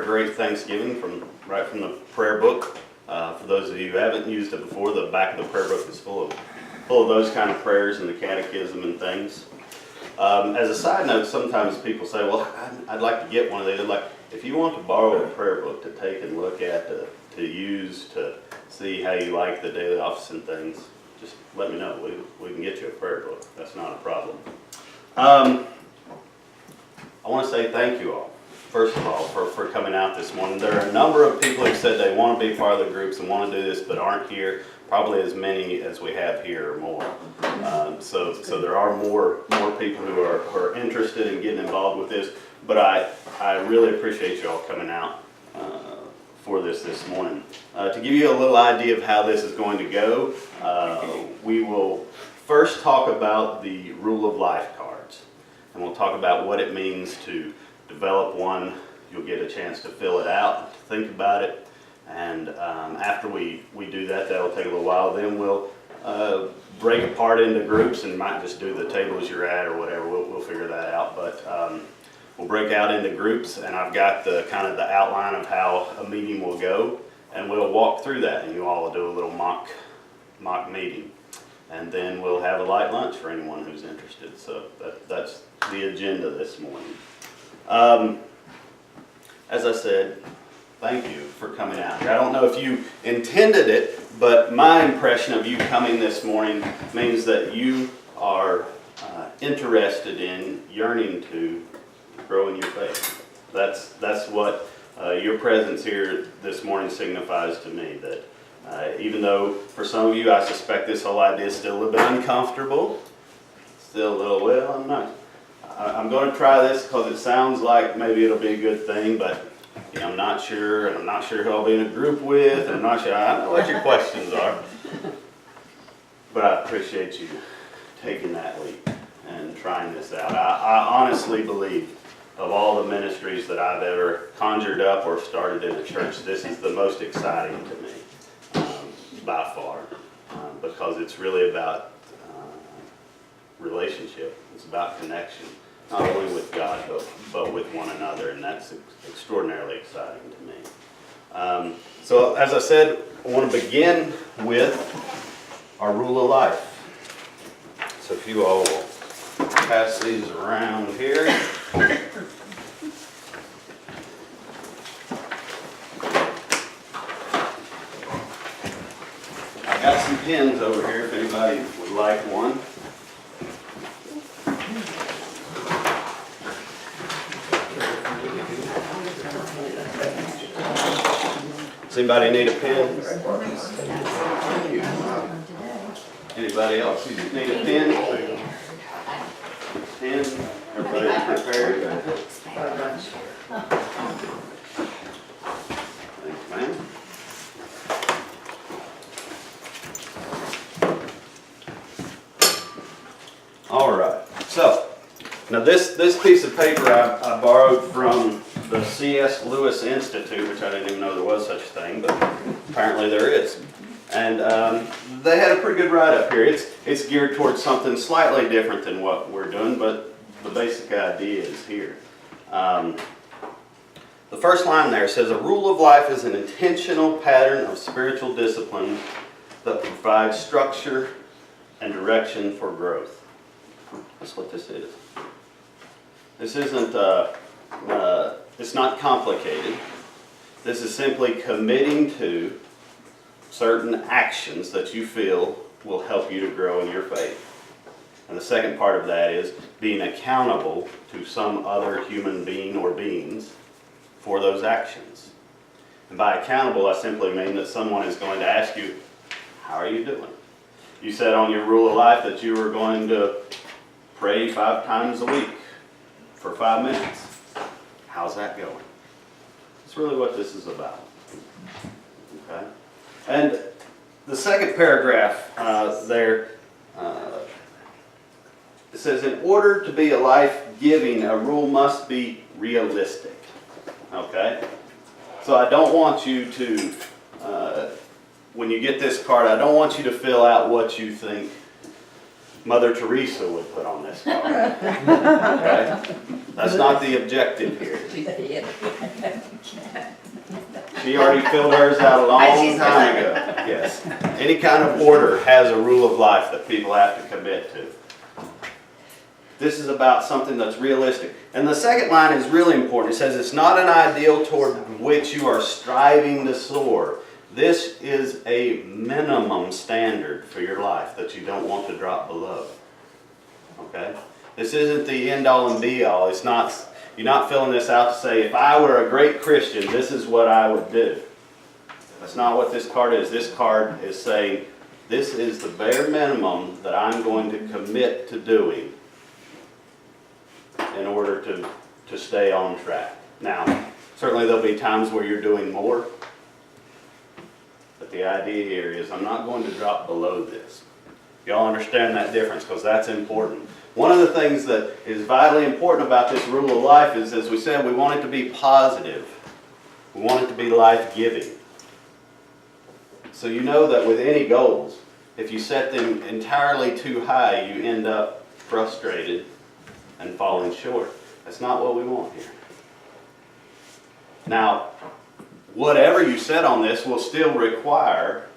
a great Thanksgiving right from the prayer book. For those of you who haven't used it before, the back of the prayer book is full of those kind of prayers and the catechism and things. As a side note, sometimes people say, well, I'd like to get one of these. Like, if you want to borrow a prayer book to take and look at, to use, to see how you like the daily office and things, just let me know. We can get you a prayer book. That's not a problem. I want to say thank you all, first of all, for coming out this morning. There are a number of people who said they want to be part of the groups and want to do this but aren't here. Probably as many as we have here or more. So there are more people who are interested in getting involved with this. But I really appreciate you all coming out for this morning. To give you a little idea of how this is going to go, we will first talk about the rule of life cards. And we'll talk about what it means to develop one. You'll get a chance to fill it out, to think about it. And after we do that, that'll take a little while. Then we'll break apart into groups, and might just do the tables you're at or whatever. We'll figure that out. But we'll break out into groups, and I've got the kind of the outline of how a meeting will go, and we'll walk through that, and you all will do a little mock meeting, and then we'll have a light lunch for anyone who's interested. So that's the agenda this morning. As I said, thank you for coming out here. I don't know if you intended it, but my impression of you coming this morning means that you are interested in, yearning to grow in your faith. That's what your presence here this morning signifies to me. That even though for some of you I suspect this whole idea is still a little bit uncomfortable, still a little, well, I'm going to try this because it sounds like maybe it'll be a good thing, but I'm not sure, and I'm not sure who I'll be in a group with, and I'm not sure. I know what your questions are. But I appreciate you taking that leap and trying this out. I honestly believe of all the ministries that I've ever conjured up or started in a church, this is the most exciting to me, by far, because it's really about relationship. It's about connection. Not only with God, but with one another, and that's extraordinarily exciting to me. So, as I said, I want to begin with our rule of life. So if you all will pass these around here. I got some pens over here if anybody would like one. Does anybody need a pen? Anybody else need a pen? Pen? Everybody prepared? Thanks, man. All right. So, now this piece of paper I borrowed from the C.S. Lewis Institute, which I didn't even know there was such a thing, but apparently there is. And they had a pretty good write-up here. It's geared towards something slightly different than what we're doing, but the basic idea is here. The first line there says, a rule of life is an intentional pattern of spiritual discipline that provides structure and direction for growth. That's what this is. This isn't... it's not complicated. This is simply committing to certain actions that you feel will help you to grow in your faith. And the second part of that is being accountable to some other human being or beings for those actions. And by accountable, I simply mean that someone is going to ask you, how are you doing? You said on your rule of life that you were going to pray 5 times a week for 5 minutes. How's that going? That's really what this is about. Okay? And the second paragraph there, it says, in order to be a life-giving, a rule must be realistic. Okay? So I don't want you to, when you get this card, I don't want you to fill out what you think Mother Teresa would put on this card. Okay? That's not the objective here. She already filled hers out a long time ago. Yes. Any kind of order has a rule of life that people have to commit to. This is about something that's realistic. And the second line is really important. It says it's not an ideal toward which you are striving to soar. This is a minimum standard for your life that you don't want to drop below. Okay? This isn't the end all and be all. It's not, you're not filling this out to say, if I were a great Christian, this is what I would do. That's not what this card is. This card is saying, this is the bare minimum that I'm going to commit to doing in order to stay on track. Now, certainly there'll be times where you're doing more, but the idea here is I'm not going to drop below this. Y'all understand that difference, because that's important. One of the things that is vitally important about this rule of life is, as we said, we want it to be positive. We want it to be life-giving. So you know that with any goals, if you set them entirely too high, you end up frustrated and falling short. That's not what we want here. Now, whatever you set on this will still require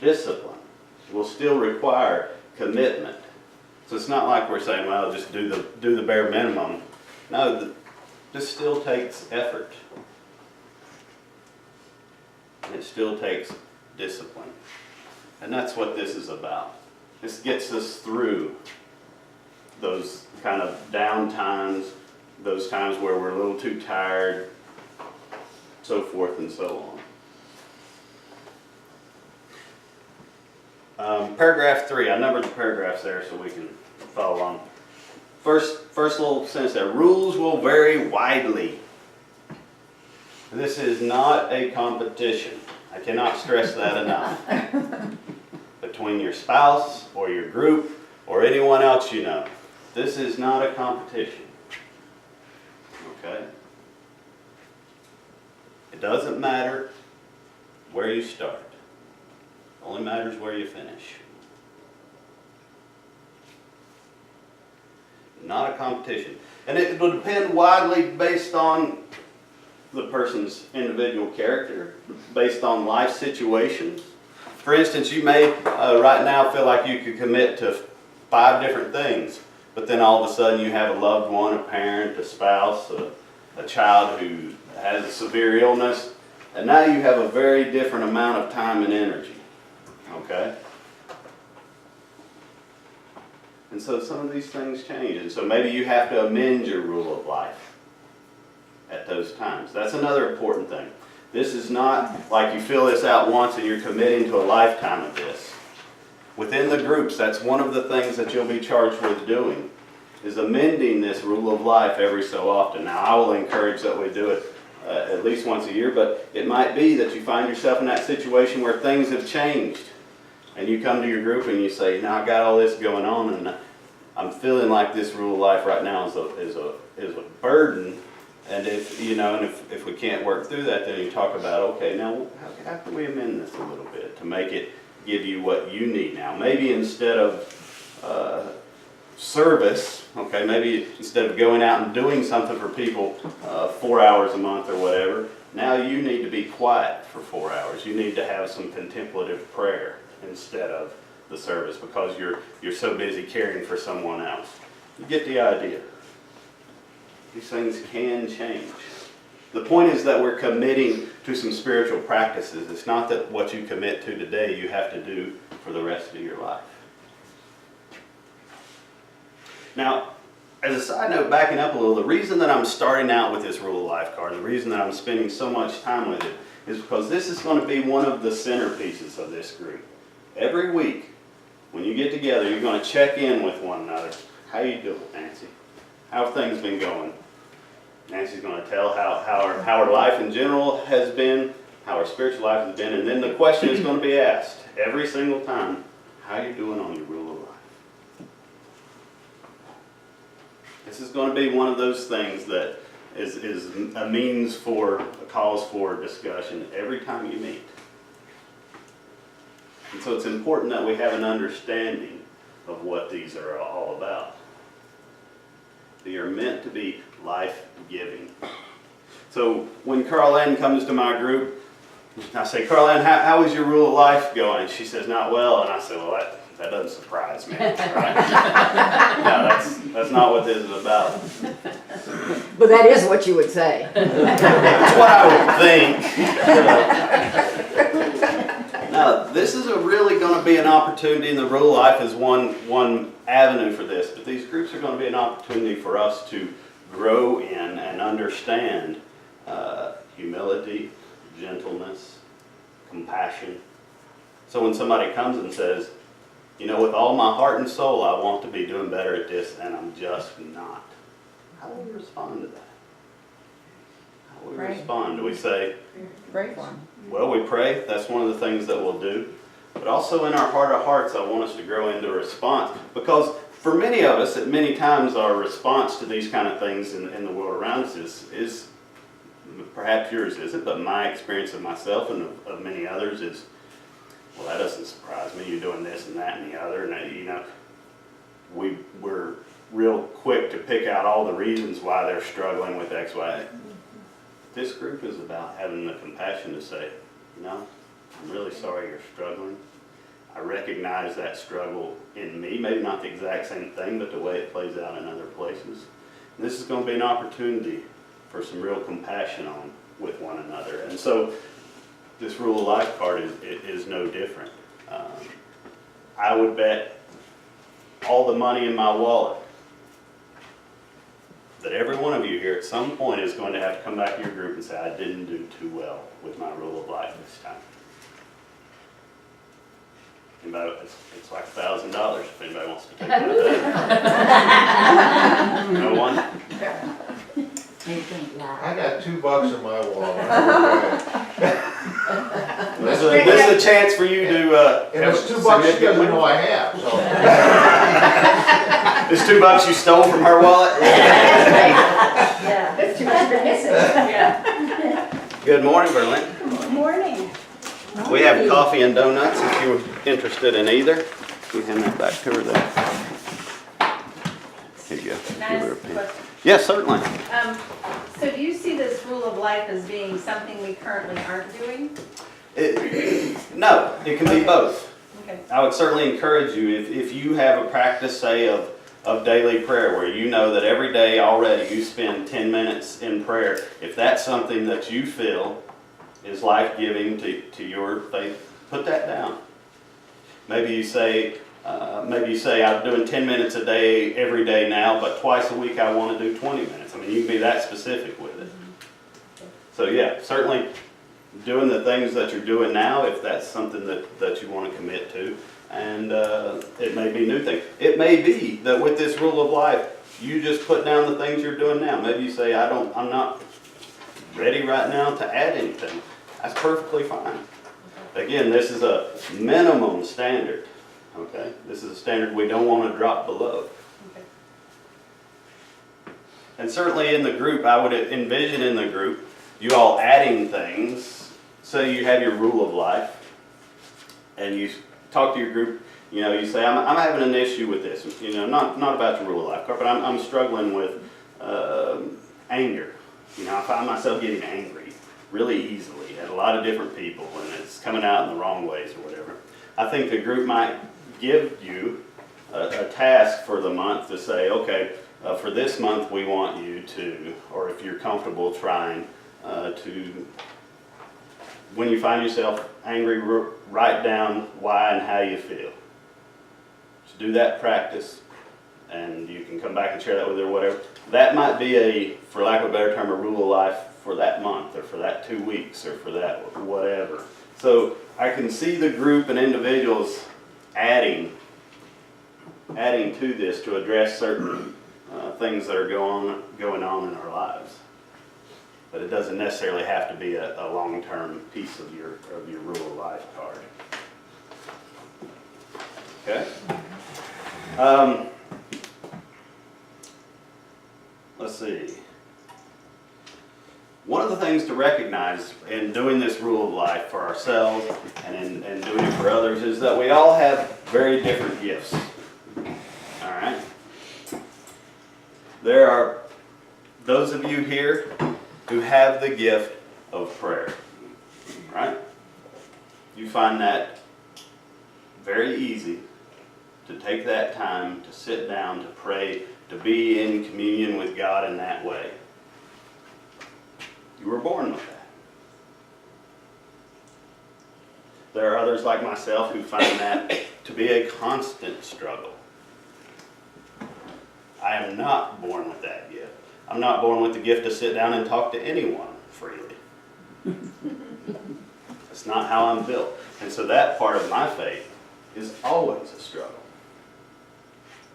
discipline. It will still require commitment. So it's not like we're saying, well, just do the bare minimum. No, this still takes effort. And it still takes discipline. And that's what this is about. This gets us through those kind of down times, those times where we're a little too tired, so forth and so on. Paragraph 3, I numbered the paragraphs there so we can follow along. First little sentence there, rules will vary widely. This is not a competition. I cannot stress that enough. Between your spouse or your group or anyone else you know. This is not a competition. Okay? It doesn't matter where you start. It only matters where you finish. Not a competition. And it will depend widely based on the person's individual character, based on life situations. For instance, you may right now feel like you could commit to 5 different things, but then all of a sudden you have a loved one, a parent, a spouse, a child who has a severe illness, and now you have a very different amount of time and energy. Okay? And so some of these things change, and so maybe you have to amend your rule of life at those times. That's another important thing. This is not like you fill this out once and you're committing to a lifetime of this. Within the groups, that's one of the things that you'll be charged with doing, is amending this rule of life every so often. Now, I will encourage that we do it at least once a year, but it might be that you find yourself in that situation where things have changed, and you come to your group and you say, now I got all this going on, and I'm feeling like this rule of life right now is a burden. And if we can't work through that, then you talk about, okay, now how can we amend this a little bit to make it give you what you need now? Maybe instead of service, okay, maybe instead of going out and doing something for people 4 hours a month or whatever, now you need to be quiet for 4 hours. You need to have some contemplative prayer instead of the service because you're so busy caring for someone else. You get the idea. These things can change. The point is that we're committing to some spiritual practices. It's not that what you commit to today you have to do for the rest of your life. Now, as a side note, backing up a little, the reason that I'm starting out with this rule of life card, the reason that I'm spending so much time with it, is because this is going to be one of the centerpieces of this group. Every week, when you get together, you're going to check in with one another. How you doing, Nancy? How have things been going? Nancy's going to tell how her life in general has been, how her spiritual life has been, and then the question is going to be asked every single time, how are you doing on your rule of life? This is going to be one of those things that is a means for, a cause for discussion every time you meet. And so it's important that we have an understanding of what these are all about. They are meant to be life-giving. So when Carl Ann comes to my group, I say, Carlin, how is your rule of life going? She says, not well. And I said, well, that doesn't surprise me. Right? No, that's not what this is about. But that is what you would say. That's what I would think. Now, this is really going to be an opportunity, and the rule of life is one avenue for this. But these groups are going to be an opportunity for us to grow in and understand humility, gentleness, compassion. So when somebody comes and says, you know, with all my heart and soul, I want to be doing better at this, and I'm just not. How do we respond to that? How do we respond? Do we say, Pray for him. well, we pray. That's one of the things that we'll do. But also in our heart of hearts, I want us to grow into response. Because for many of us, at many times, our response to these kind of things in the world around us is perhaps yours isn't, but my experience of myself and of many others is, well, that doesn't surprise me. You're doing this and that and the other. And, you know, we're real quick to pick out all the reasons why they're struggling with X, Y. This group is about having the compassion to say, you know, I'm really sorry you're struggling. I recognize that struggle in me, maybe not the exact same thing, but the way it plays out in other places. And this is going to be an opportunity for some real compassion with one another. And so this rule of life part is no different. I would bet all the money in my wallet that every one of you here at some point is going to have to come back to your group and say, I didn't do too well with my rule of life this time. Anybody, it's like $1,000 if anybody wants to take that. No one? I got $2 in my wallet. This is a chance for you to. And it's $2 she doesn't know I have. So. It's $2 you stole from her wallet? Yeah, that's too much for missing. Yeah. Good morning, Berlin. Good morning. We have coffee and donuts if you're interested in either. You hand that back to her there. Here you go. Can I Give her a ask a pen. question? Yes, certainly. So do you see this rule of life as being something we currently aren't doing? No, it can be both. Okay. I would certainly encourage you, if you have a practice, say, of daily prayer, where you know that every day already you spend 10 minutes in prayer, if that's something that you feel is life-giving to your faith, put that down. Maybe you say, I'm doing 10 minutes a day every day now, but twice a week I want to do 20 minutes. I mean, you can be that specific with it. So yeah, certainly doing the things that you're doing now, if that's something that you want to commit to. And it may be new things. It may be that with this rule of life, you just put down the things you're doing now. Maybe you say, I'm not ready right now to add anything. That's perfectly fine. Again, this is a minimum standard. Okay? This is a standard we don't want to drop below. Okay. And certainly in the group, I would envision in the group, you all adding things. So you have your rule of life, and you talk to your group. You know, you say, I'm having an issue with this. You know, not about your rule of life, but I'm struggling with anger. You know, I find myself getting angry really easily at a lot of different people, and it's coming out in the wrong ways or whatever. I think the group might give you a task for the month to say, okay, for this month we want you to, or if you're comfortable trying to, when you find yourself angry, write down why and how you feel. Just do that practice, and you can come back and share that with her or whatever. That might be for lack of a better term, a rule of life for that month, or for that 2 weeks, or for that whatever. So I can see the group and individuals adding to this to address certain things that are going on in our lives. But it doesn't necessarily have to be a long-term piece of your rule of life card. Okay. Let's see. One of the things to recognize in doing this rule of life for ourselves and in doing it for others is that we all have very different gifts. All right? There are those of you here who have the gift of prayer, right? you find that very easy to take that time to sit down, to pray, to be in communion with God in that way. You were born with that. There are others like myself who find that to be a constant struggle. I am not born with that gift. I'm not born with the gift to sit down and talk to anyone freely. That's not how I'm built. And so that part of my faith is always a struggle.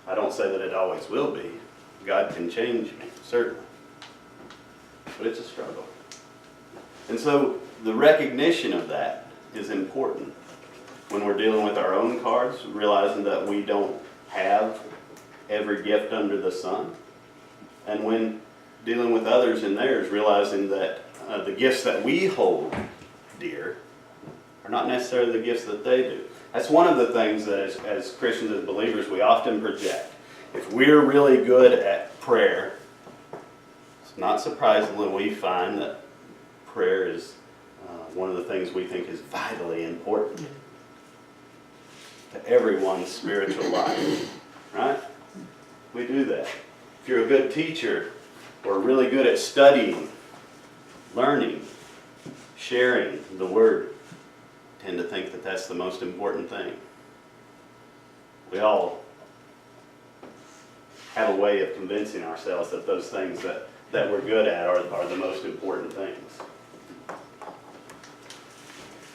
I don't say that it always will be. God can change me, certainly. But it's a struggle. And so the recognition of that is important when we're dealing with our own cards, realizing that we don't have every gift under the sun. And when dealing with others in theirs, realizing that the gifts that we hold dear are not necessarily the gifts that they do. That's one of the things that as Christians, as believers, we often project. If we're really good at prayer, it's not surprisingly we find that prayer is one of the things we think is vitally important to everyone's spiritual life, right? We do that. If you're a good teacher or really good at studying, learning, sharing the Word, tend to think that that's the most important thing. We all have a way of convincing ourselves that those things that we're good at are the most important things.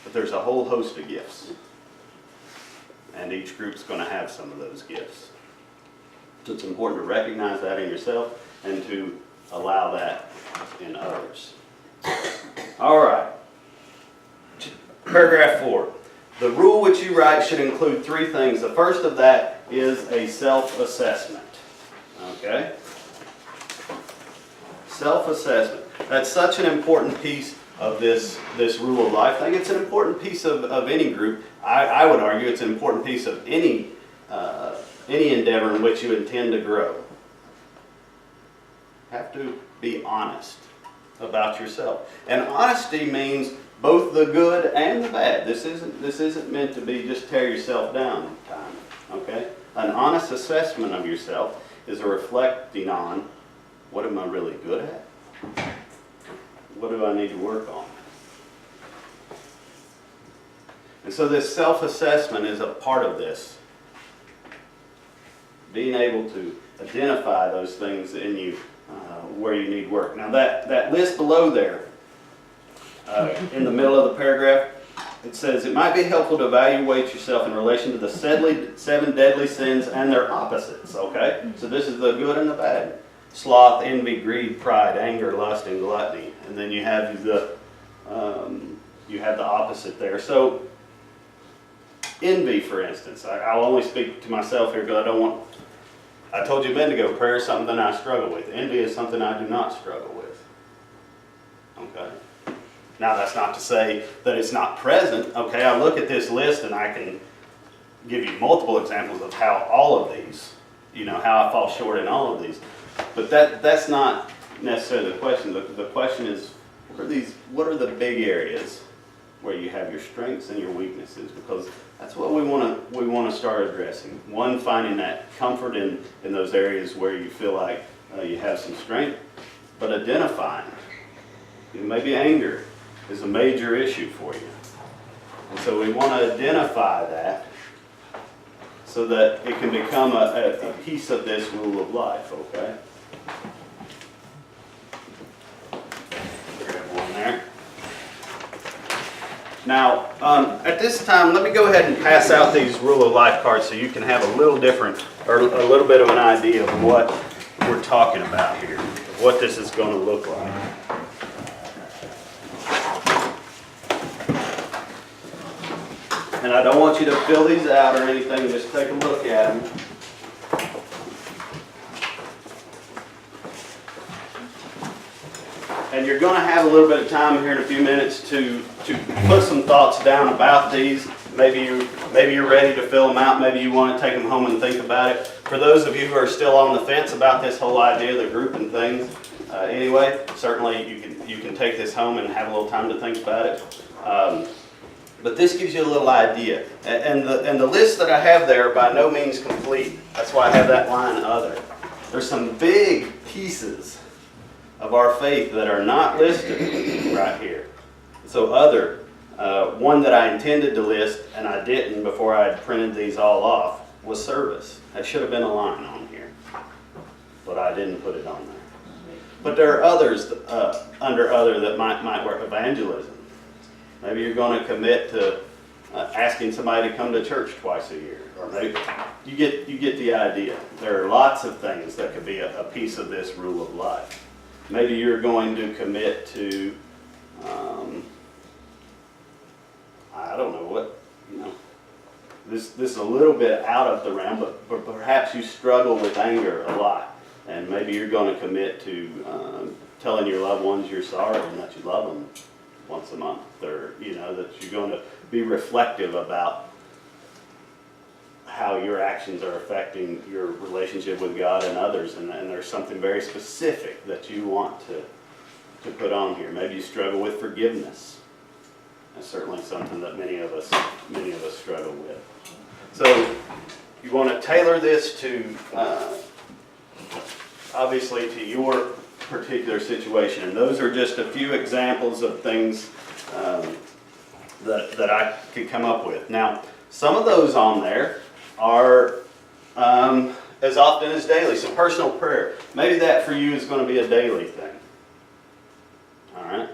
But there's a whole host of gifts. And each group's going to have some of those gifts. So it's important to recognize that in yourself and to allow that in others. All right. Paragraph 4. The rule which you write should include 3 things. The first of that is a self-assessment. Okay? Self-assessment. That's such an important piece of this rule of life. I think it's an important piece of any group. I would argue it's an important piece of any endeavor in which you intend to grow. You have to be honest about yourself. And honesty means both the good and the bad. This isn't meant to be just tear yourself down time. Okay? An honest assessment of yourself is a reflecting on, what am I really good at? What do I need to work on? And so this self-assessment is a part of this. Being able to identify those things in you where you need work. Now that list below there, in the middle of the paragraph, it says, it might be helpful to evaluate yourself in relation to the 7 deadly sins and their opposites, okay? So this is the good and the bad. Sloth, envy, greed, pride, anger, lust, and gluttony. And then you have the opposite there. So envy, for instance. I'll only speak to myself here because I told you a minute ago, prayer is something I struggle with. Envy is something I do not struggle with. Okay? Now that's not to say that it's not present. Okay, I look at this list and I can give you multiple examples of how all of these, how I fall short in all of these. But that's not necessarily the question. The question is, what are the big areas where you have your strengths and your weaknesses? Because that's what we want to start addressing. One, finding that comfort in those areas where you feel like you have some strength, but identifying. Maybe anger is a major issue for you. And so we want to identify that so that it can become a piece of this rule of life, okay? Grab one there. Now, at this time, let me go ahead and pass out these rule of life cards so you can have a little different, or a little bit of an idea of what we're talking about here, of what this is going to look like. And I don't want you to fill these out or anything, just take a look at them. And you're going to have a little bit of time here in a few minutes to put some thoughts down about these. Maybe you're ready to fill them out. Maybe you want to take them home and think about it. For those of you who are still on the fence about this whole idea, the group and things, anyway, certainly you can take this home and have a little time to think about it. But this gives you a little idea. And the list that I have there by no means complete. That's why I have that line other. There's some big pieces of our faith that are not listed right here. So other, one that I intended to list and I didn't before I had printed these all off was service. That should have been a line on here, but I didn't put it on there. But there are others under other that might work. Evangelism. Maybe you're going to commit to asking somebody to come to church twice a year, or maybe you get the idea. There are lots of things that could be a piece of this rule of life. Maybe you're going to commit to, I don't know what, this is a little bit out of the realm, but perhaps you struggle with anger a lot, and maybe you're going to commit to telling your loved ones you're sorry and that you love them once a month, or that you're going to be reflective about how your actions are affecting your relationship with God and others, and there's something very specific that you want to put on here. Maybe you struggle with forgiveness. That's certainly something that many of us struggle with. So you want to tailor this to obviously to your particular situation, and those are just a few examples of things that I could come up with. Now, some of those on there are as often as daily. So personal prayer, maybe that for you is going to be a daily thing. All right.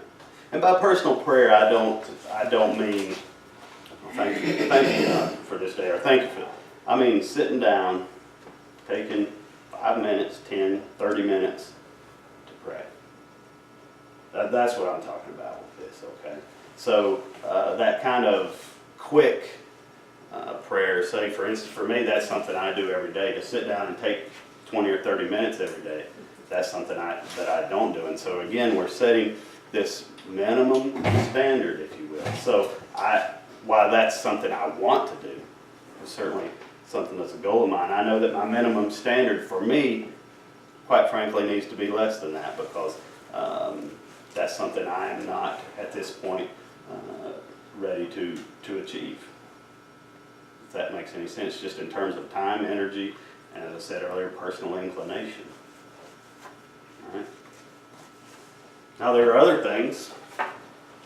And by personal prayer, I don't mean thank you God for this day, or thank you for. I mean sitting down, taking 5 minutes, 10, 30 minutes to pray. That's what I'm talking about with this. Okay. So that kind of quick prayer, say for instance, for me, that's something I do every day. To sit down and take 20 or 30 minutes every day, that's something that I don't do. And so again, we're setting this minimum standard, if you will. So while that's something I want to do, it's certainly something that's a goal of mine. I know that my minimum standard for me, quite frankly, needs to be less than that, because that's something I am not at this point ready to achieve. If that makes any sense, just in terms of time, energy, and as I said earlier, personal inclination. All right. Now there are other things.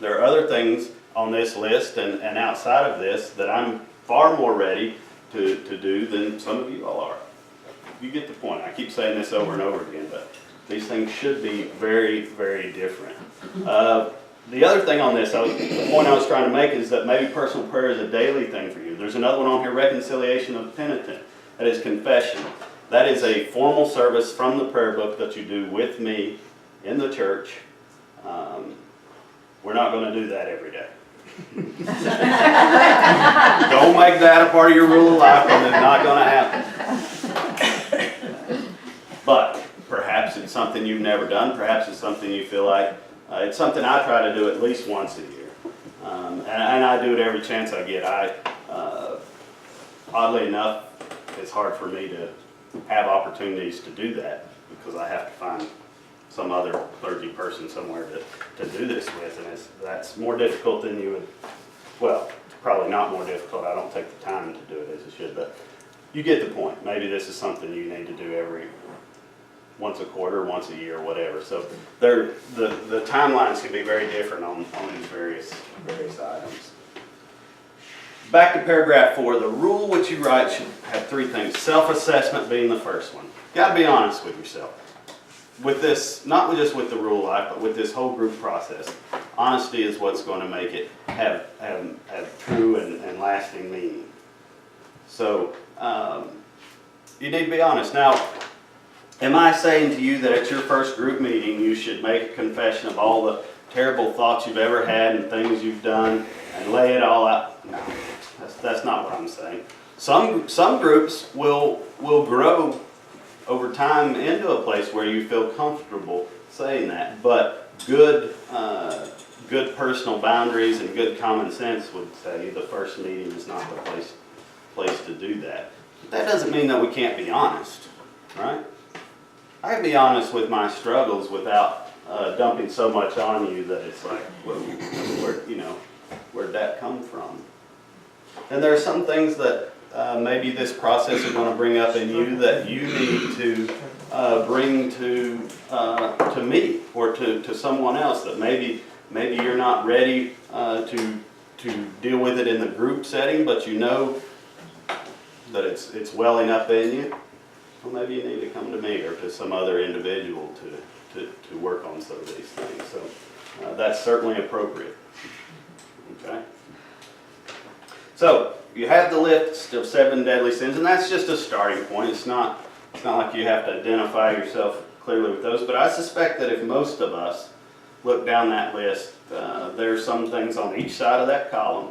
There are other things on this list and outside of this that I'm far more ready to do than some of you all are. You get the point. I keep saying this over and over again, but these things should be very, very different. The other thing on this, the point I was trying to make is that maybe personal prayer is a daily thing for you. There's another one on here, reconciliation of penitent. That is confession. That is a formal service from the prayer book that you do with me in the church. We're not going to do that every day. Don't make that a part of your rule of life, because it's not going to happen. But perhaps it's something you've never done. Perhaps it's something you feel like. It's something I try to do at least once a year. And I do it every chance I get. Oddly enough, it's hard for me to have opportunities to do that, because I have to find some other clergy person somewhere to do this with, and that's more difficult than you would, well, probably not more difficult. I don't take the time to do it as I should, but you get the point. Maybe this is something you need to do once a quarter, once a year, whatever. So the timelines can be very different on these various items. Back to paragraph 4, the rule which you write should have 3 things. Self-assessment being the first one. You got to be honest with yourself. With this, not just with the rule of life, but with this whole group process, honesty is what's going to make it have true and lasting meaning. So you need to be honest. Now, am I saying to you that at your first group meeting you should make a confession of all the terrible thoughts you've ever had and things you've done and lay it all out? No, that's not what I'm saying. Some groups will grow over time into a place where you feel comfortable saying that, but good personal boundaries and good common sense would say the first meeting is not the place to do that. But that doesn't mean that we can't be honest, right? I can be honest with my struggles without dumping so much on you that it's like, where'd that come from? And there are some things that maybe this process is going to bring up in you that you need to bring to me or to someone else, that maybe you're not ready to deal with it in the group setting, but you know that it's welling up in you. Well, maybe you need to come to me or to some other individual to work on some of these things. So that's certainly appropriate. Okay. So you have the list of 7 deadly sins, and that's just a starting point. It's not like you have to identify yourself clearly with those, but I suspect that if most of us look down that list, there are some things on each side of that column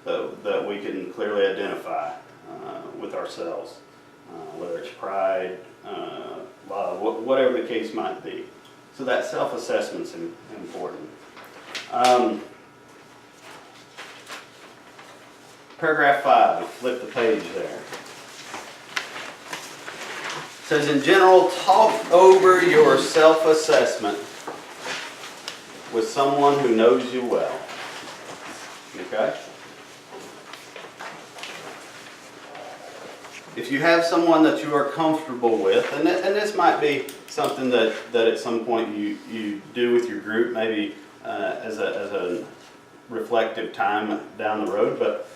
that we can clearly identify with ourselves, whether it's pride, love, whatever the case might be. So that self-assessment's important. Paragraph 5, flip the page there. It says, in general, talk over your self-assessment with someone who knows you well. Okay? If you have someone that you are comfortable with, and this might be something that at some point you do with your group, maybe as a reflective time down the road, but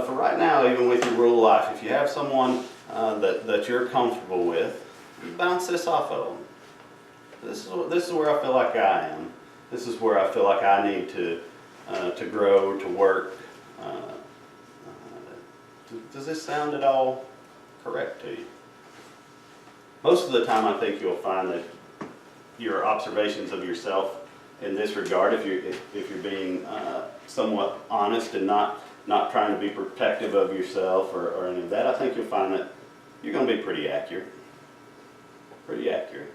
for right now, even with your rule of life, if you have someone that you're comfortable with, bounce this off of them. This is where I feel like I am. This is where I feel like I need to grow, to work. Does this sound at all correct to you? Most of the time, I think you'll find that your observations of yourself in this regard, if you're being somewhat honest and not trying to be protective of yourself or any of that, I think you'll find that you're going to be pretty accurate. Pretty accurate.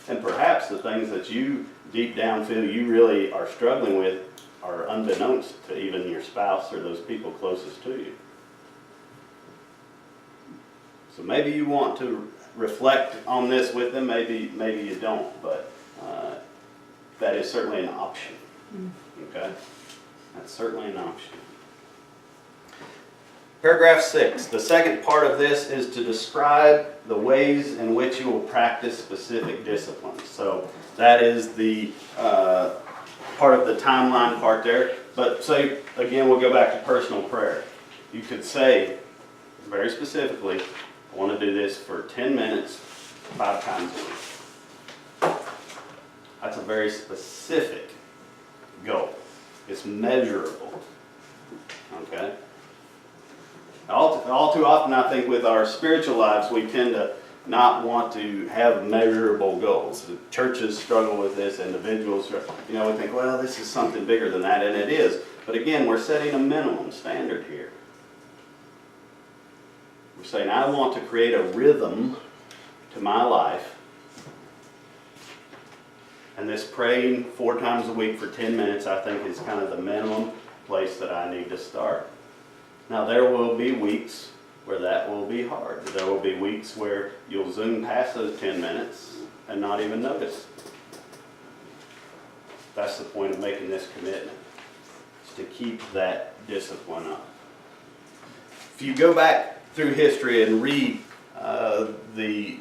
And perhaps the things that you deep down feel you really are struggling with are unbeknownst to even your spouse or those people closest to you. So maybe you want to reflect on this with them, maybe you don't, but that is certainly an option. Okay? That's certainly an option. Paragraph 6, the second part of this is to describe the ways in which you will practice specific disciplines. So that is the part of the timeline part there. But say, again, we'll go back to personal prayer. You could say, very specifically, I want to do this for 10 minutes, 5 times a week. That's a very specific goal. It's measurable. Okay? All too often, I think, with our spiritual lives, we tend to not want to have measurable goals. Churches struggle with this, individuals, we think, well, this is something bigger than that, and it is. But again, we're setting a minimum standard here. We're saying, I want to create a rhythm to my life, and this praying 4 times a week for 10 minutes, I think, is kind of the minimum place that I need to start. Now, there will be weeks where that will be hard. There will be weeks where you'll zoom past those 10 minutes and not even notice. That's the point of making this commitment, is to keep that discipline up. If you go back through history and read the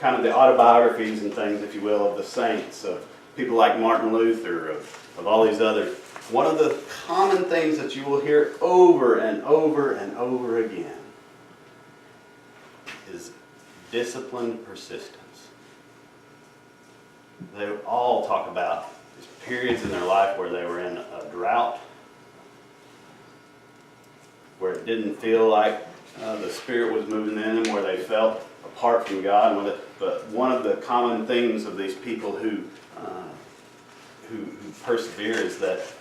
kind of the autobiographies and things, if you will, of the saints, of people like Martin Luther, of all these others, one of the common things that you will hear over and over and over again is disciplined persistence. They all talk about these periods in their life where they were in a drought, where it didn't feel like the Spirit was moving in them, where they felt apart from God. But one of the common themes of these people who persevere is that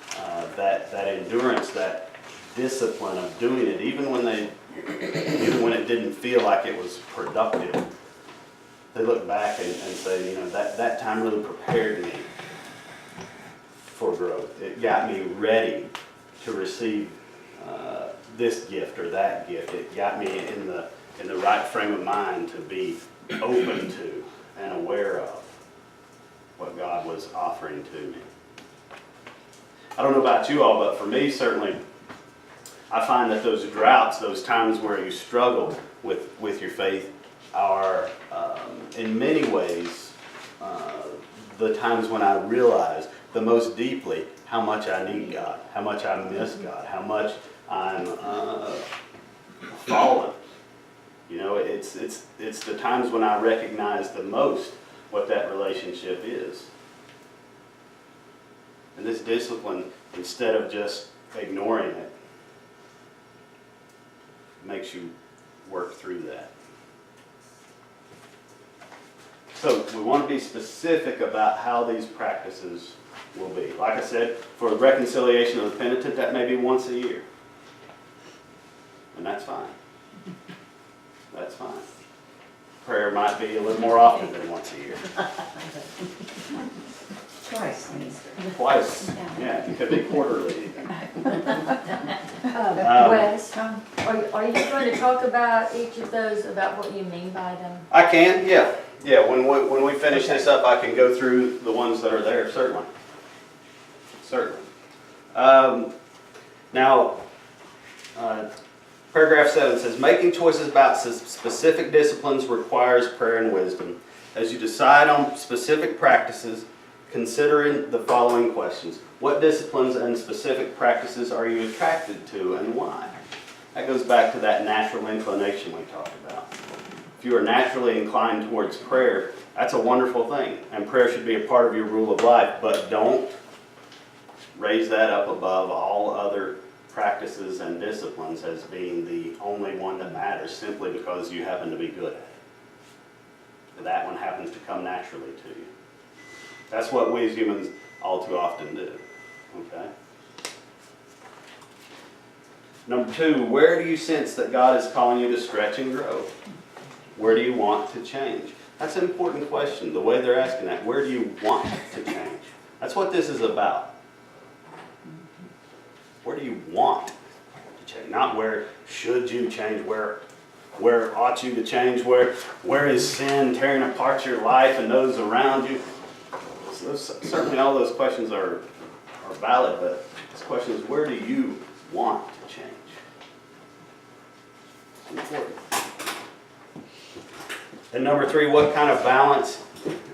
endurance, that discipline of doing it, even when it didn't feel like it was productive. They look back and say, that time really prepared me for growth. It got me ready to receive this gift or that gift. It got me in the right frame of mind to be open to and aware of what God was offering to me. I don't know about you all, but for me, certainly, I find that those droughts, those times where you struggle with your faith, are in many ways the times when I realize the most deeply how much I need God, how much I miss God, how much I'm fallen. You know, it's the times when I recognize the most what that relationship is. And this discipline, instead of just ignoring it, makes you work through that. So we want to be specific about how these practices will be. Like I said, for reconciliation of the penitent, that may be once a year. And that's fine. That's fine. Prayer might be a little more often than once a year. Twice. Twice. Yeah, it could be quarterly. Wes, are you going to talk about each of those, about what you mean by them? I can, yeah. Yeah, when we finish this up, I can go through the ones that are there, certainly. Certainly. Now, paragraph 7 says, making choices about specific disciplines requires prayer and wisdom. As you decide on specific practices, considering the following questions. What disciplines and specific practices are you attracted to and why? That goes back to that natural inclination we talked about. If you are naturally inclined towards prayer, that's a wonderful thing. And prayer should be a part of your rule of life, but don't raise that up above all other practices and disciplines as being the only one that matters simply because you happen to be good at it. That one happens to come naturally to you. That's what we as humans all too often do. Okay? Number 2, where do you sense that God is calling you to stretch and grow? Where do you want to change? That's an important question, the way they're asking that. Where do you want to change? That's what this is about. Where do you want to change? Not where should you change, where ought you to change, where is sin tearing apart your life and those around you? Certainly all those questions are valid, but this question is, where do you want to change? It's important. And number 3, what kind of balance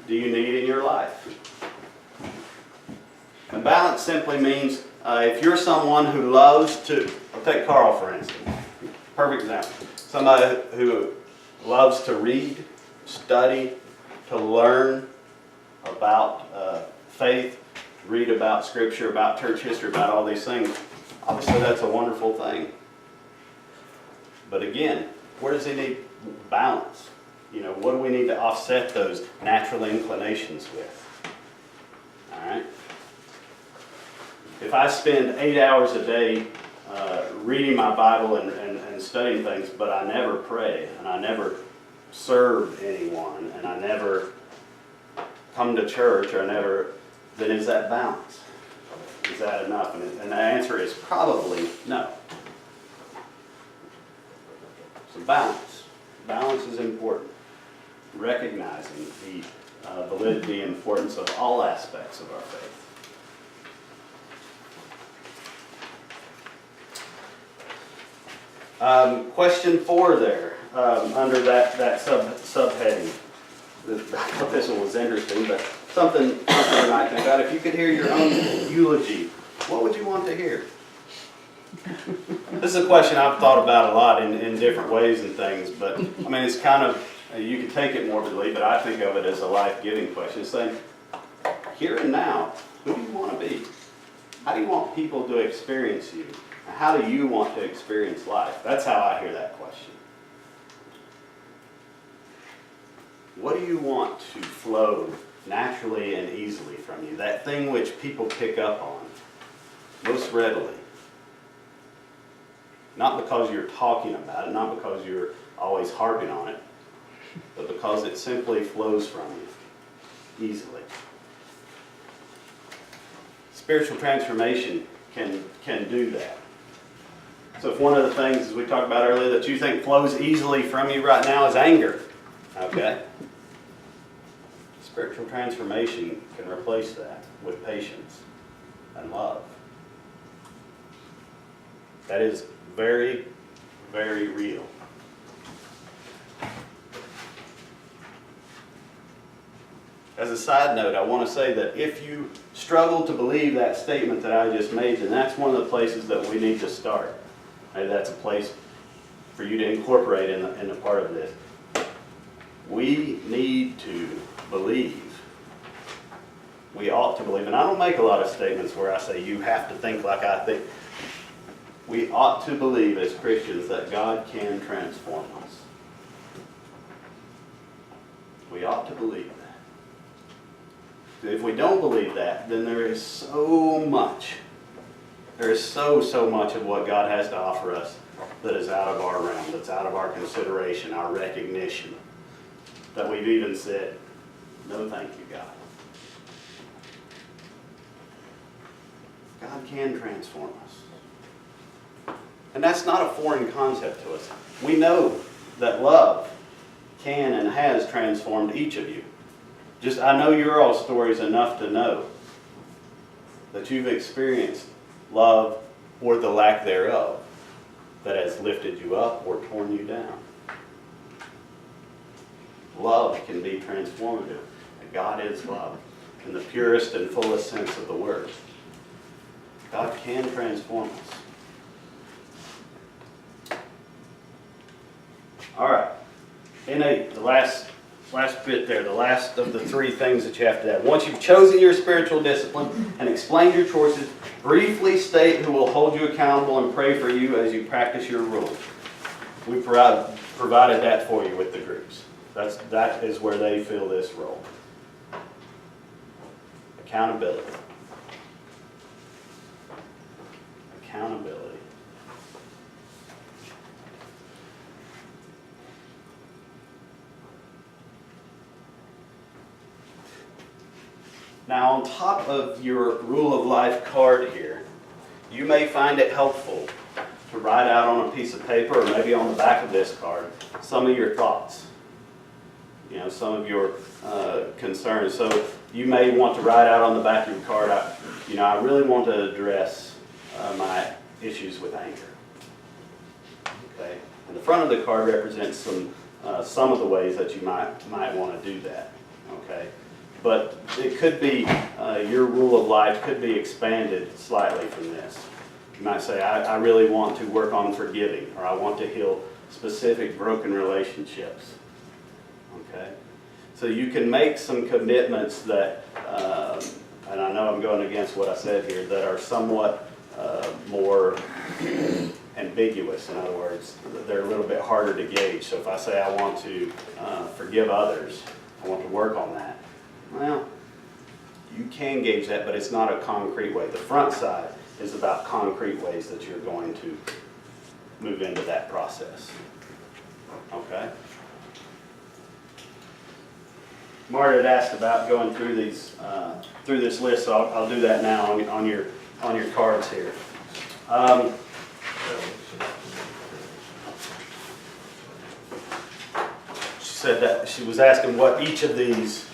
do you need in your life? And balance simply means if you're someone who loves to, I'll take Carl for instance, perfect example. Somebody who loves to read, study, to learn about faith, read about scripture, about church history, about all these things. Obviously that's a wonderful thing. But again, where does he need balance? You know, what do we need to offset those natural inclinations with? All right? If I spend 8 hours a day reading my Bible and studying things, but I never pray, and I never serve anyone, and I never come to church, or then is that balance? Is that enough? And the answer is probably no. So balance. Balance is important. Recognizing the validity and importance of all aspects of our faith. Question 4 there, under that subheading. I thought this one was interesting, but something you might think about. If you could hear your own eulogy, what would you want to hear? This is a question I've thought about a lot in different ways and things, but I mean, it's kind of, you can take it morbidly, but I think of it as a life-giving question. It's saying, here and now, who do you want to be? How do you want people to experience you? How do you want to experience life? That's how I hear that question. What do you want to flow naturally and easily from you? That thing which people pick up on most readily. Not because you're talking about it, not because you're always harping on it, but because it simply flows from you easily. Spiritual transformation can do that. So if one of the things, as we talked about earlier, that you think flows easily from you right now is anger, okay? Spiritual transformation can replace that with patience and love. That is very, very real. As a side note, I want to say that if you struggle to believe that statement that I just made, then that's one of the places that we need to start. Maybe that's a place for you to incorporate in a part of this. We need to believe. We ought to believe. And I don't make a lot of statements where I say you have to think like I think. We ought to believe as Christians that God can transform us. We ought to believe that. If we don't believe that, then there is so much. There is so much of what God has to offer us that is out of our realm, that's out of our consideration, our recognition, that we've even said, no thank you, God. God can transform us. And that's not a foreign concept to us. We know that love can and has transformed each of you. I know your all stories enough to know that you've experienced love or the lack thereof that has lifted you up or torn you down. Love can be transformative. God is love in the purest and fullest sense of the word. God can transform us. All right. The last bit there, the last of the three things that you have to have. Once you've chosen your spiritual discipline and explained your choices, briefly state who will hold you accountable and pray for you as you practice your rules. We provided that for you with the groups. That is where they fill this role. Accountability. Accountability. Now, on top of your rule of life card here, you may find it helpful to write out on a piece of paper or maybe on the back of this card some of your thoughts. Some of your concerns. So you may want to write out on the back of your card, I really want to address my issues with anger. Okay? And the front of the card represents some of the ways that you might want to do that. Okay? But it could be, your rule of life could be expanded slightly from this. You might say, I really want to work on forgiving, or I want to heal specific broken relationships. Okay? So you can make some commitments that, and I know I'm going against what I said here, that are somewhat more ambiguous. In other words, they're a little bit harder to gauge. So if I say I want to forgive others, I want to work on that. Well, you can gauge that, but it's not a concrete way. The front side is about concrete ways that you're going to move into that process. Okay? Marta had asked about going through through this list, so I'll do that now on your cards here. She said that she was asking what each of these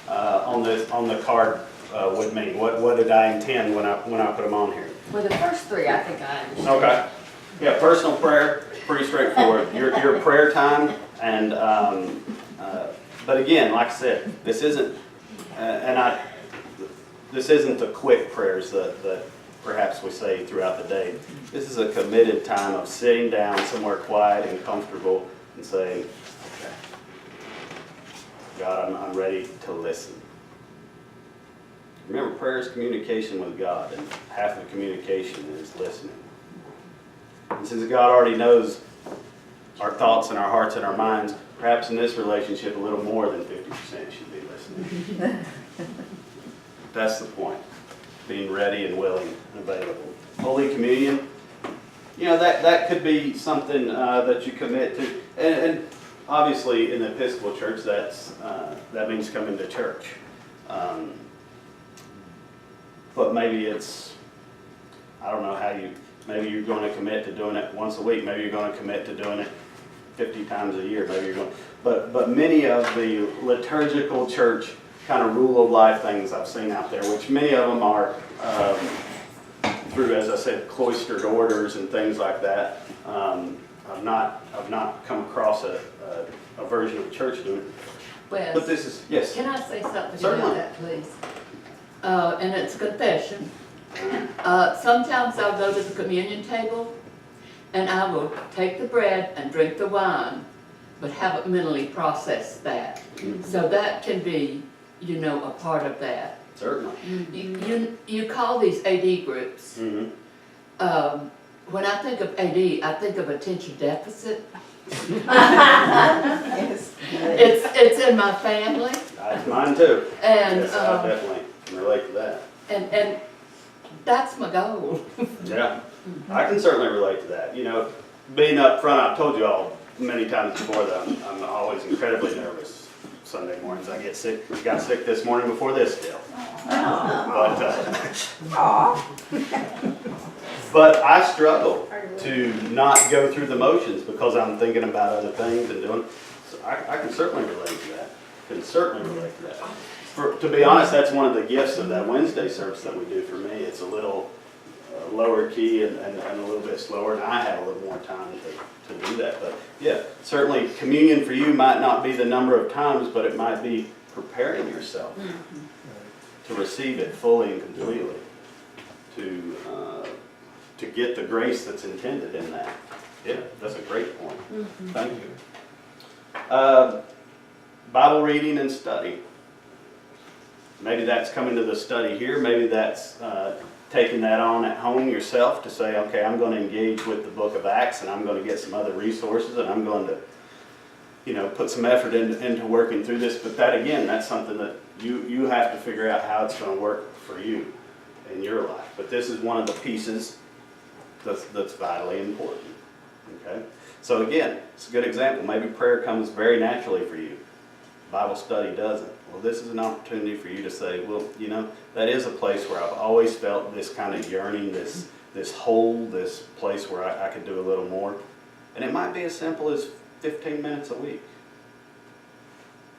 on the card would mean. What did I intend when I put them on here? Well, the first three, I think I understand. Okay. Yeah, personal prayer, pretty straightforward. Your prayer time, and but again, like I said, this isn't the quick prayers that perhaps we say throughout the day. This is a committed time of sitting down somewhere quiet and comfortable and saying, okay, God, I'm ready to listen. Remember, prayer is communication with God, and half of communication is listening. And since God already knows our thoughts and our hearts and our minds, perhaps in this relationship a little more than 50% should be listening. That's the point. Being ready and willing and available. Holy Communion, that could be something that you commit to. And obviously in the Episcopal Church, that means coming to church. But maybe I don't know maybe you're going to commit to doing it once a week. Maybe you're going to commit to doing it 50 times a year. Maybe you're going, but many of the liturgical church kind of rule of life things I've seen out there, which many of them are through, as I said, cloistered orders and things like that. I've not come across a version of the church doing it. But Wes, this is, yes. can I say something Certainly. about that, please? And it's a confession. Sometimes I'll go to the communion table and I will take the bread and drink the wine, but haven't mentally processed that. So that can be, you know, a part of that. Certainly. You call these AD groups. Mhm. When I think of AD, I think of attention deficit. Yes. It's in my family, That's mine too. and Yes, I definitely can relate to that. and that's my goal. Yeah, I can certainly relate to that. You know, being up front, I've told you all many times before that I'm always incredibly nervous Sunday mornings. I get sick, got sick this morning before this deal. But I struggle to not go through the motions because I'm thinking about other things and doing. So I can certainly relate to that. Can certainly relate to that. To be honest, that's one of the gifts of that Wednesday service that we do for me. It's a little lower key and a little bit slower, and I have a little more time to do that. But yeah, certainly communion for you might not be the number of times, but it might be preparing yourself to receive it fully and completely, to get the grace that's intended in that. Yeah, that's a great point. Thank you. Bible reading and study. Maybe that's coming to the study here. Maybe that's taking that on at home yourself to say, okay, I'm going to engage with the book of Acts and I'm going to get some other resources and I'm going to, you know, put some effort into working through this. But that, again, that's something that you have to figure out how it's going to work for you in your life. But this is one of the pieces that's vitally important. Okay? So again, it's a good example. Maybe prayer comes very naturally for you. Bible study doesn't. Well, this is an opportunity for you to say, well, you know, that is a place where I've always felt this kind of yearning, this hole, this place where I could do a little more. And it might be as simple as 15 minutes a week.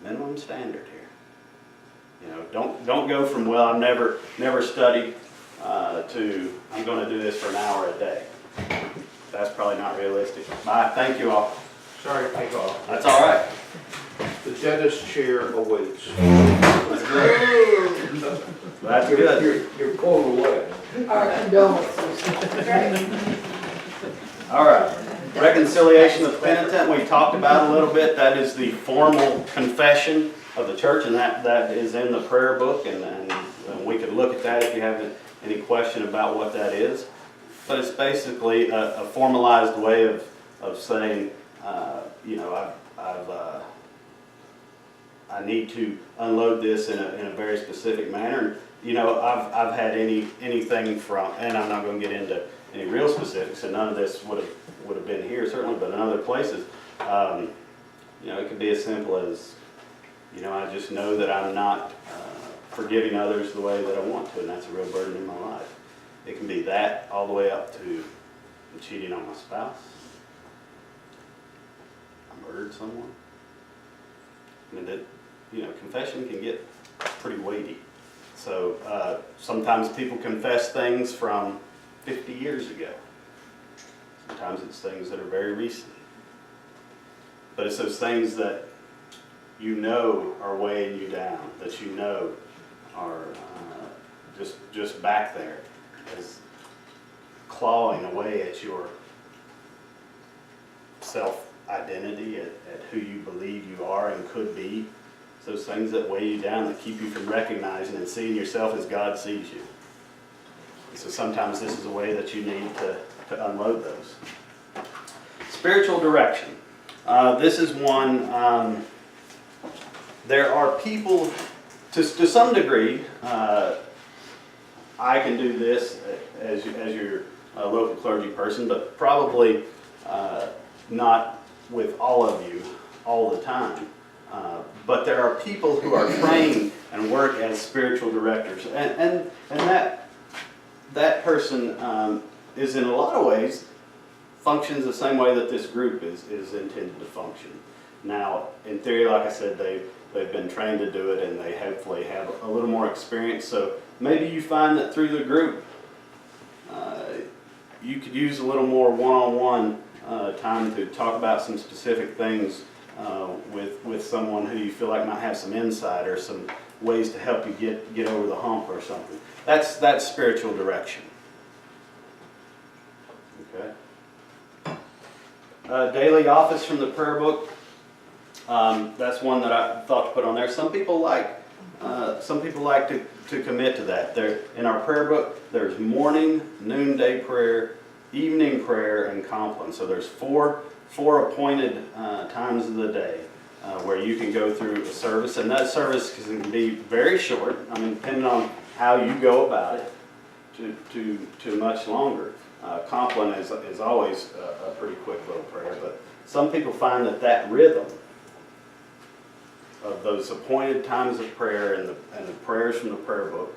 Minimum standard here. You know, don't go from, well, I've never studied to I'm going to do this for an hour a day. That's probably not realistic. Bye. Thank you all. Sorry to take off. That's all right. The dentist chair awaits. That's good. That's good. You're pulled away. Our condolences. All right. Reconciliation of the penitent, we talked about a little bit. That is the formal confession of the church, and that is in the prayer book, and we could look at that if you have any question about what that is. But it's basically a formalized way of saying, you know, I need to unload this in a very specific manner. You know, I've had anything from, and I'm not going to get into any real specifics, and none of this would have been here certainly, but in other places, you know, it could be as simple as, you know, I just know that I'm not forgiving others the way that I want to, and that's a real burden in my life. It can be that all the way up to cheating on my spouse. I murdered someone. I mean, that, you know, confession can get pretty weighty. So sometimes people confess things from 50 years ago. Sometimes it's things that are very recent. But it's those things that you know are weighing you down, that you know are just back there as clawing away at your self-identity, at who you believe you are and could be. It's those things that weigh you down, that keep you from recognizing and seeing yourself as God sees you. And so sometimes this is a way that you need to unload those. Spiritual direction. This is one, there are people, to some degree, I can do this as your local clergy person, but probably not with all of you all the time. But there are people who are trained and work as spiritual directors, and that person is in a lot of ways functions the same way that this group is intended to function. Now, in theory, like I said, they've been trained to do it, and they hopefully have a little more experience. So maybe you find that through the group, You could use a little more one-on-one time to talk about some specific things with someone who you feel like might have some insight or some ways to help you get over the hump or something. That's spiritual direction. Okay. Daily office from the prayer book. That's one that I thought to put on there. Some people like to commit to that. There in our prayer book, there's morning, noonday prayer, evening prayer, and compline. So there's four appointed times of the day where you can go through a service, and that service can be very short. I mean, depending on how you go about it, to much longer. Compline is always a pretty quick little prayer, but some people find that rhythm of those appointed times of prayer and the prayers from the prayer book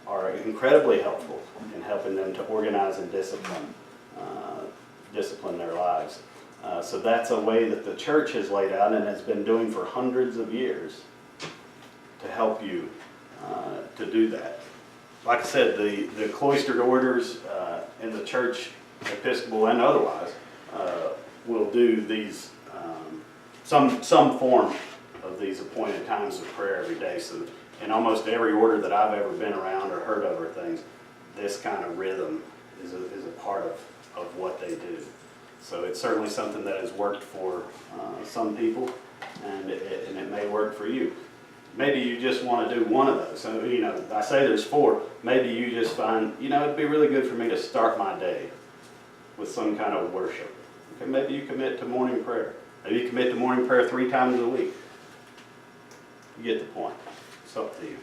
are incredibly helpful in helping them to organize and discipline their lives. So that's a way that the church has laid out and has been doing for hundreds of years to help you to do that. Like I said, the cloistered orders in the church, Episcopal and otherwise, will do these some form of these appointed times of prayer every day. So in almost every order that I've ever been around or heard of or things, this kind of rhythm is a part of what they do. So it's certainly something that has worked for some people, and it may work for you. Maybe you just want to do one of those. So, I say there's 4. Maybe you just find, it'd be really good for me to start my day with some kind of worship. Okay, maybe you commit to morning prayer. Maybe you commit to morning prayer 3 times a week. You get the point. It's up to you.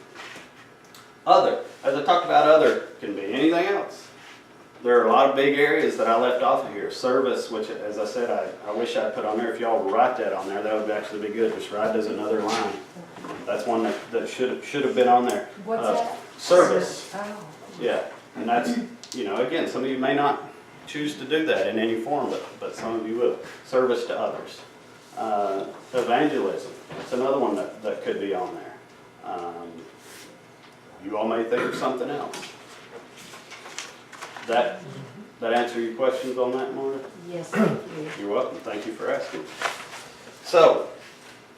Other, as I talked about, other can be anything else. There are a lot of big areas that I left off of here. Service, which, as I said, I wish I'd put on there. If y'all would write that on there, that would actually be good. Just write as another line. That's one that should have been on there. What's that? Service. Oh. Yeah, and that's, again, some of you may not choose to do that in any form, but some of you will. Service to others. Evangelism. That's another one that could be on there. You all may think of something else. That answer your questions on that, Marta? Yes, thank you. You're welcome. Thank you for asking. So,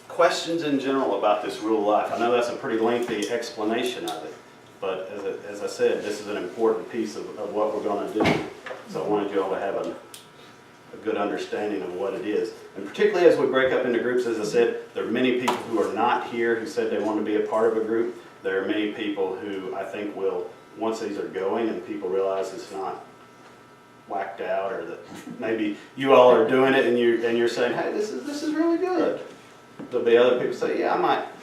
questions in general about this rule of life. I know that's a pretty lengthy explanation of it, but as I said, this is an important piece of what we're going to do. So I wanted you all to have a good understanding of what it is. And particularly as we break up into groups, as I said, there are many people who are not here who said they want to be a part of a group. There are many people who I think will, once these are going and people realize it's not whacked out, or that maybe you all are doing it and you're saying, hey, this is really good. There'll be other people who say, yeah,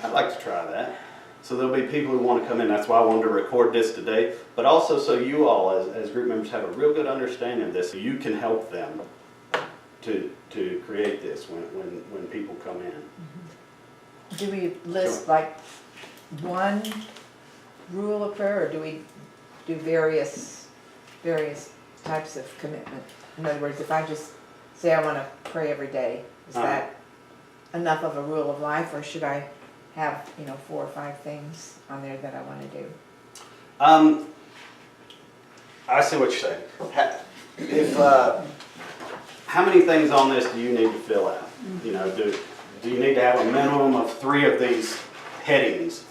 I'd like to try that. So there'll be people who want to come in. That's why I wanted to record this today. But also so you all as group members have a real good understanding of this, so you can help them to create this when people come in. Do we list like one rule of prayer, or do we do various types of commitment? In other words, if I just say I want to pray every day, is that enough of a rule of life, or should I have 4 or 5 things on there that I want to do? I see what you're saying. How many things on this do you need to fill out? Do you need to have a minimum of 3 of these headings?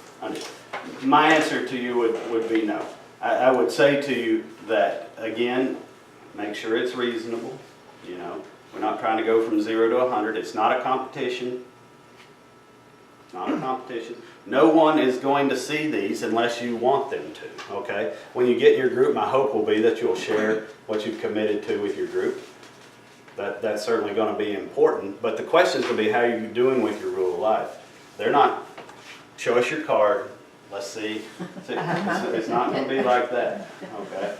My answer to you would be no. I would say to you that, again, make sure it's reasonable. We're not trying to go from 0 to 100. It's not a competition. It's not a competition. No one is going to see these unless you want them to, okay? When you get in your group, my hope will be that you'll share what you've committed to with your group. That's certainly going to be important, but the question is going to be, how are you doing with your rule of life? They're not, show us your card, let's see. It's not going to be like that, okay?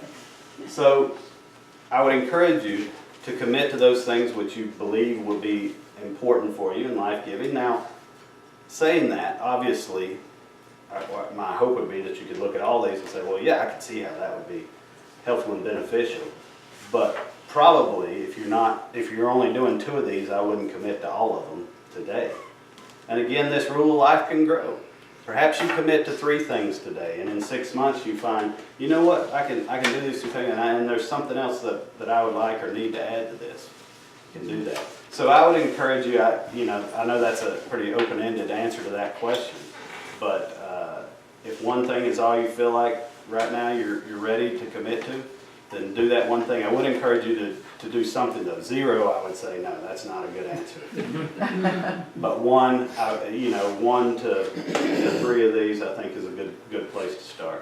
So I would encourage you to commit to those things which you believe will be important for you and life-giving. Now, saying that, obviously, my hope would be that you could look at all these and say, well, yeah, I can see how that would be helpful and beneficial. But probably, if you're only doing 2 of these, I wouldn't commit to all of them today. And again, this rule of life can grow. Perhaps you commit to 3 things today, and in 6 months you find, you know what, I can do these 2 things, and there's something else that I would like or need to add to this. You can do that. So I would encourage you, I know that's a pretty open-ended answer to that question, but if one thing is all you feel like right now you're ready to commit to, then do that one thing. I would encourage you to do something though. 0, I would say, no, that's not a good answer. But 1 to 3 of these, I think, is a good place to start.